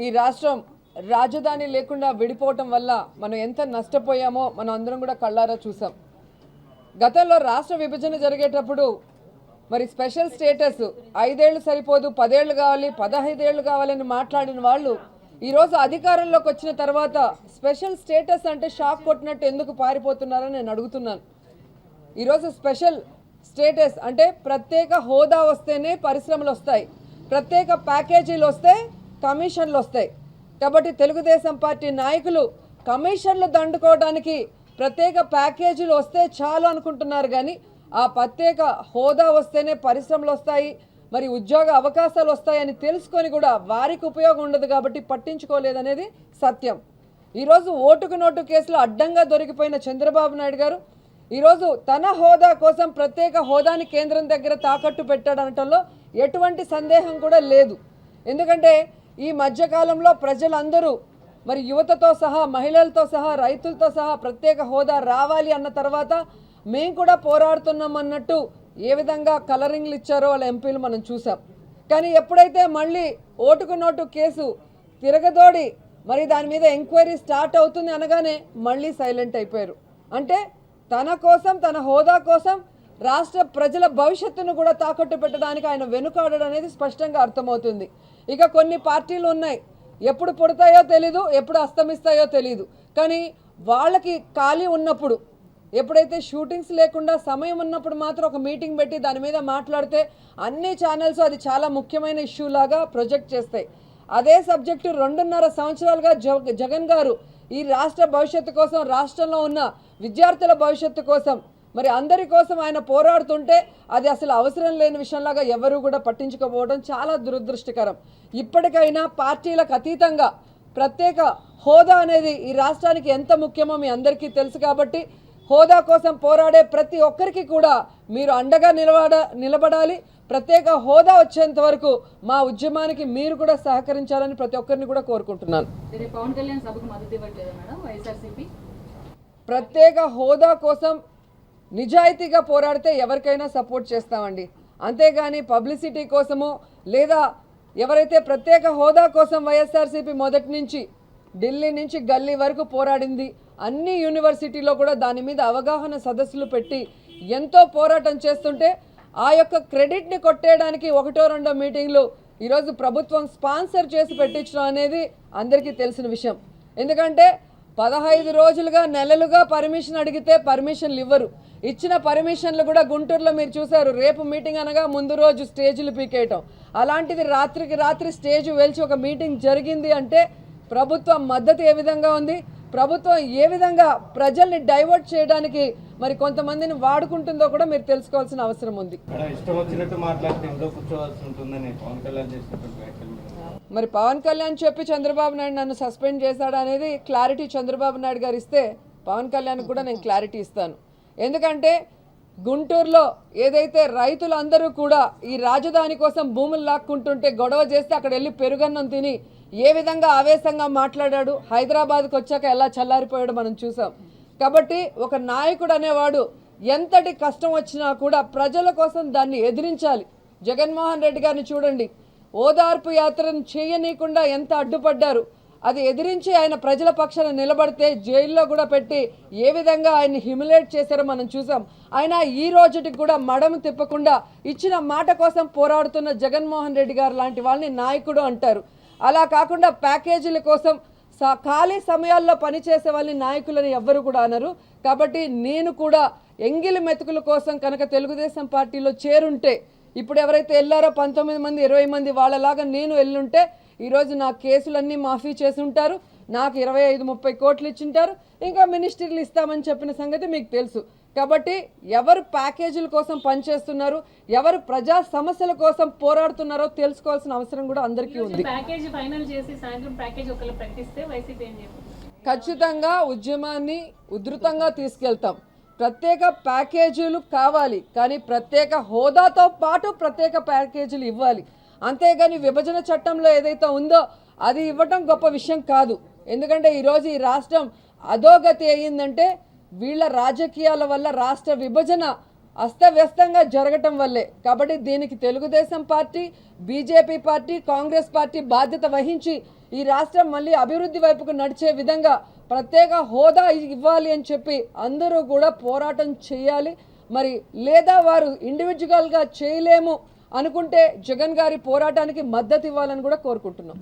ఈ రాష్ట్రం రాజధాని లేకుండా విడిపోవటం వల్ల మనం ఎంత నష్టపోయామో మనం అందరం కూడా కళ్ళారా చూసాం. గతంలో రాష్ట్ర విభజన జరిగేటప్పుడు మరి స్పెషల్ స్టేటస్ 5 ఏళ్ళు సరిపోదు, 10 ఏళ్ళు కావాలి, 15 ఏళ్ళు కావాలని మాట్లాడిన వాళ్ళు ఈరోజు అధికారంలోకి వచ్చిన తర్వాత స్పెషల్ స్టేటస్ అంటే షాక్ కొట్టినట్టు ఎందుకు పారిపోతున్నారని నేను అడుగుతున్నాను. ఈరోజు స్పెషల్ స్టేటస్ అంటే ప్రత్యేక హోదా వస్తేనే పరిశ్రమలు వస్తాయి, ప్రత్యేక ప్యాకేజీలు వస్తే కమిషన్లు వస్తాయి. కాబట్టి తెలుగుదేశం పార్టీ నాయకులు కమిషన్లు దండుకోవడానికి ప్రత్యేక ప్యాకేజీలు వస్తే చాలు అనుకుంటున్నారు. కానీ ఆ ప్రత్యేక హోదా వస్తేనే పరిశ్రమలు వస్తాయి, మరి ఉద్యోగ అవకాశాలు వస్తాయని తెలుసుకొని కూడా వారికి ఉపయోగం ఉండదు కాబట్టి పట్టించుకోలేదనేది సత్యం. ఈరోజు ఓటుకు నోటు కేసులో అడ్డంగా దొరికిపోయిన చంద్రబాబు నాయుడు గారు ఈరోజు తన హోదా కోసం ప్రత్యేక హోదాని కేంద్రం దగ్గర తాకట్టు పెట్టాడనటంలో ఎటువంటి సందేహం కూడా లేదు. ఎందుకంటే ఈ మధ్యకాలంలో ప్రజలందరూ మరి యువతతో సహా, మహిళలతో సహా, రైతులతో సహా ప్రత్యేక హోదా రావాలి అన్న తర్వాత మేము కూడా పోరాడుతున్నాం అన్నట్టు ఏ విధంగా కలరింగ్లు ఇచ్చారో వాళ్ళ ఎంపీలు మనం చూసాం. కానీ ఎప్పుడైతే మళ్ళీ ఓటుకు నోటు కేసు తిరగదోడి మరి దాని మీద ఎంక్వైరీ స్టార్ట్ అవుతుంది అనగానే మళ్ళీ సైలెంట్ అయిపోయారు. అంటే తన కోసం, తన హోదా కోసం రాష్ట్ర ప్రజల భవిష్యత్తును కూడా తాకట్టు పెట్టడానికి ఆయన వెనుకాడడం అనేది స్పష్టంగా అర్థమవుతుంది. ఇక కొన్ని పార్టీలు ఉన్నాయి, ఎప్పుడు పుడతాయో తెలీదు, ఎప్పుడు అస్తమిస్తాయో తెలీదు. కానీ వాళ్ళకి ఖాళీ ఉన్నప్పుడు, ఎప్పుడైతే షూటింగ్స్ లేకుండా సమయం ఉన్నప్పుడు మాత్రం ఒక మీటింగ్ పెట్టి దాని మీద మాట్లాడితే అన్ని ఛానల్స్ అది చాలా ముఖ్యమైన ఇష్యూ లాగా ప్రొజెక్ట్ చేస్తాయి. అదే సబ్జెక్టు 2.5 సంవత్సరాలుగా జగన్ గారు ఈ రాష్ట్ర భవిష్యత్తు కోసం, రాష్ట్రంలో ఉన్న విద్యార్థుల భవిష్యత్తు కోసం, మరి అందరి కోసం ఆయన పోరాడుతుంటే అది అసలు అవసరం లేని విషయంలాగా ఎవరు కూడా పట్టించుకోకపోవడం చాలా దురదృష్టకరం. ఇప్పటికైనా పార్టీలకు అతీతంగా ప్రత్యేక హోదా అనేది ఈ రాష్ట్రానికి ఎంత ముఖ్యమో మీ అందరికీ తెలుసు. కాబట్టి హోదా కోసం పోరాడే ప్రతి ఒక్కరికి కూడా మీరు అండగా నిలబడాలి. ప్రత్యేక హోదా వచ్చేంత వరకు మా ఉద్యమానికి మీరు కూడా సహకరించాలని ప్రతి ఒక్కరిని కూడా కోరుకుంటున్నాను. ప్రత్యేక హోదా కోసం నిజాయితీగా పోరాడితే ఎవరికైనా సపోర్ట్ చేస్తామండి. అంతేగాని పబ్లిసిటీ కోసమో లేదా ఎవరైతే ప్రత్యేక హోదా కోసం వైఎస్ఆర్సీపీ మొదటి నుంచి ఢిల్లీ నుంచి గల్లీ వరకు పోరాడింది, అన్ని యూనివర్సిటీలో కూడా దాని మీద అవగాహన సదస్సులు పెట్టి ఎంతో పోరాటం చేస్తుంటే ఆ యొక్క క్రెడిట్ని కొట్టేయడానికి 1-2 మీటింగ్లు ఈరోజు ప్రభుత్వం స్పాన్సర్ చేసి పెట్టించడం అనేది అందరికీ తెలిసిన విషయం. ఎందుకంటే 15 రోజులుగా, నెలలుగా పర్మిషన్ అడిగితే పర్మిషన్లు ఇవ్వరు. ఇచ్చిన పర్మిషన్లు కూడా గుంటూరులో మీరు చూశారు, రేపు మీటింగ్ అనగా ముందు రోజు స్టేజీలు పీకేయటం. అలాంటిది రాత్రికి రాత్రి స్టేజ్ వెలిచి ఒక మీటింగ్ జరిగింది అంటే ప్రభుత్వం మద్దతు ఏ విధంగా ఉంది, ప్రభుత్వం ఏ విధంగా ప్రజల్ని డైవర్ట్ చేయడానికి మరి కొంతమందిని వాడుకుంటుందో కూడా మీరు తెలుసుకోవాల్సిన అవసరం ఉంది. మరి పవన్ కళ్యాణ్ చెప్పి చంద్రబాబు నాయుడు నన్ను సస్పెండ్ చేశాడు అనేది క్లారిటీ చంద్రబాబు నాయుడు గారు ఇస్తే పవన్ కళ్యాణ్ కూడా నేను క్లారిటీ ఇస్తాను. ఎందుకంటే గుంటూరులో ఏదైతే రైతులందరూ కూడా ఈ రాజధాని కోసం భూములు లాక్కుంటుంటే గొడవ చేస్తే అక్కడ వెళ్ళి పెరుగన్నం తిని ఏ విధంగా ఆవేశంగా మాట్లాడాడు, హైదరాబాద్కి వచ్చాక ఎలా చల్లారిపోయాడు మనం చూసాం. కాబట్టి ఒక నాయకుడు అనేవాడు ఎంతటి కష్టం వచ్చినా కూడా ప్రజల కోసం దాన్ని ఎదిరించాలి. జగన్మోహన్ రెడ్డి గారిని చూడండి, ఓదార్పు యాత్రను చేయనీయకుండా ఎంత అడ్డుపడ్డారు. అది ఎదిరించి ఆయన ప్రజల పక్షాన నిలబడితే జైల్లో కూడా పెట్టి ఏ విధంగా ఆయన్ని హ్యూమిలేట్ చేశారో మనం చూసాం. ఆయన ఈ రోజుటికి కూడా మడమ తిప్పకుండా ఇచ్చిన మాట కోసం పోరాడుతున్న జగన్మోహన్ రెడ్డి గారు లాంటి వాళ్ళని నాయకుడు అంటారు. అలా కాకుండా ప్యాకేజీల కోసం ఖాళీ సమయాల్లో పనిచేసే వాళ్ళని నాయకులని ఎవ్వరు కూడా అనరు. కాబట్టి నేను కూడా ఎంగిలి మెతుకుల కోసం కనుక తెలుగుదేశం పార్టీలో చేరుంటే, ఇప్పుడు ఎవరైతే వెళ్ళారో 19 మంది 20 మంది వాళ్ళలాగా నేను వెళ్ళుంటే ఈరోజు నా కేసులన్నీ మాఫీ చేసి ఉంటారు, నాకు 25-30 కోట్లు ఇచ్చింటారు, ఇంకా మినిస్టర్లు ఇస్తామని చెప్పిన సంగతి మీకు తెలుసు. కాబట్టి ఎవరు ప్యాకేజీల కోసం పనిచేస్తున్నారు, ఎవరు ప్రజా సమస్యల కోసం పోరాడుతున్నారో తెలుసుకోవాల్సిన అవసరం కూడా అందరికీ ఉంది. ఖచ్చితంగా ఉద్యమాన్ని ఉధృతంగా తీసుకెళ్తాం. ప్రత్యేక ప్యాకేజీలు కావాలి, కానీ ప్రత్యేక హోదాతో పాటు ప్రత్యేక ప్యాకేజీలు ఇవ్వాలి. అంతేగాని విభజన చట్టంలో ఏదైతే ఉందో అది ఇవ్వటం గొప్ప విషయం కాదు. ఎందుకంటే ఈరోజు ఈ రాష్ట్రం అధోగతి అయ్యిందంటే వీళ్ళ రాజకీయాల వల్ల రాష్ట్ర విభజన అస్తవ్యస్తంగా జరగటం వల్లే. కాబట్టి దీనికి Telugu Desam party, BJP party, Congress party బాధ్యత వహించి ఈ రాష్ట్రం మళ్ళీ అభివృద్ధి వైపుకు నడిచే విధంగా ప్రత్యేక హోదా ఇవ్వాలి అని చెప్పి అందరూ కూడా పోరాటం చేయాలి. మరి లేదా వారు ఇండివిజువల్గా చేయలేము అనుకుంటే జగన్ గారి పోరాటానికి మద్దతు ఇవ్వాలని కూడా కోరుకుంటున్నాం.